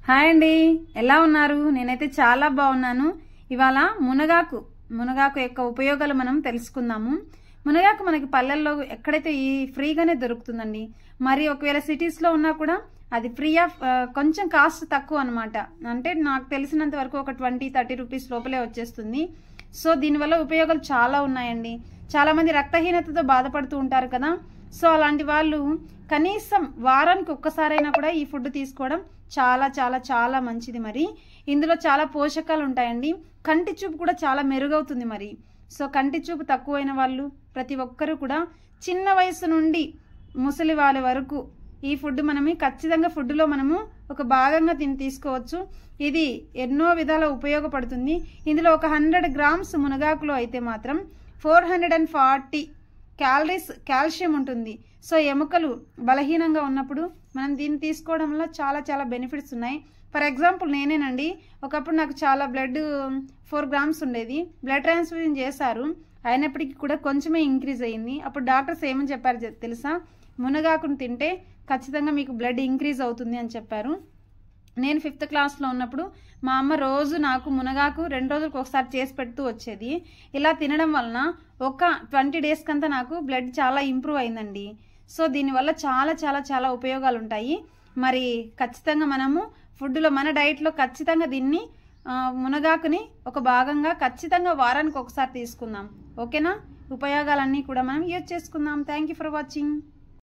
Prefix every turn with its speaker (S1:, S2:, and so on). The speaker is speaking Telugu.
S1: హాయ్ అండి, ఎలా ఉన్నారు? నేనైతే చాలా బాగున్నాను. ఇవాళ మునగాకు యొక్క ఉపయోగాలు మనం తెలుసుకుందాము. మునగాకు మనకి పల్లెల్లో ఎక్కడైతే ఫ్రీగానే దొరుకుతుందండి. మరి ఒకవేళ సిటీస్లో ఉన్నా కూడా అది ఫ్రీ ఆఫ్ కొంచెం కాస్ట్ తక్కువ అనమాట. అంటే నాకు తెలిసినంత వరకు ఒక 20-30 రూపీస్ లోపలే వచ్చేస్తుంది. సో దీనివల్ల ఉపయోగాలు చాలా ఉన్నాయండి. చాలా మంది రక్తహీనతతో బాధపడుతూ ఉంటారు కదా. సో అలాంటి వాళ్ళు కనీసం వారానికి ఒక్కసారైనా కూడా ఈ ఫుడ్ తీసుకోవడం చాలా చాలా చాలా మంచిది. మరి ఇందులో చాలా పోషకాలు ఉంటాయండి. కంటి చూపు కూడా చాలా మెరుగవుతుంది. మరి సో కంటి చూపు తక్కువైన వాళ్ళు ప్రతి ఒక్కరూ కూడా చిన్న వయసు నుండి ముసలి వాళ్ళ వరకు ఈ ఫుడ్ ఖచ్చితంగా ఫుడ్లో మనము ఒక భాగంగా తీసుకోవచ్చు. ఇది ఎన్నో విధాల ఉపయోగపడుతుంది. ఇందులో ఒక 100 గ్రామ్స్ మునగాకులో అయితే మాత్రం 440 క్యాలరీస్ కాల్షియం ఉంటుంది. సో ఎముకలు బలహీనంగా ఉన్నప్పుడు మనం దీన్ని తీసుకోవడం వల్ల చాలా చాలా బెనిఫిట్స్ ఉన్నాయి. ఫర్ ఎగ్జాంపుల్ నేనేనండి, ఒకప్పుడు నాకు చాలా బ్లడ్ 4 గ్రామ్స్ ఉండేది. బ్లడ్ ట్రాన్స్ఫ్యూజన్ చేశారు, అయినప్పటికీ కూడా కొంచెమే ఇంక్రీజ్ అయ్యింది. అప్పుడు డాక్టర్స్ ఏమని చెప్పారు తెలుసా? మునగాకును తింటే ఖచ్చితంగా మీకు బ్లడ్ ఇంక్రీజ్ అవుతుంది అని చెప్పారు. నేను 5th క్లాస్లో ఉన్నప్పుడు మా అమ్మ రోజు నాకు మునగాకు 2 రోజులకు ఒకసారి చేసి పెడుతూ వచ్చేది. ఇలా తినడం వలన ఒక 20 డేస్ కంతా నాకు బ్లడ్ చాలా ఇంప్రూవ్ అయిందండి. సో దీనివల్ల చాలా చాలా చాలా ఉపయోగాలు ఉంటాయి. మరి ఖచ్చితంగా మనము ఫుడ్లో మన డైట్లో ఖచ్చితంగా దీన్ని మునగాకుని ఒక భాగంగా ఖచ్చితంగా వారానికి ఒకసారి తీసుకుందాం. ఓకేనా? ఉపయోగాలన్నీ కూడా మనం యూజ్ చేసుకుందాం. Thank you for watching.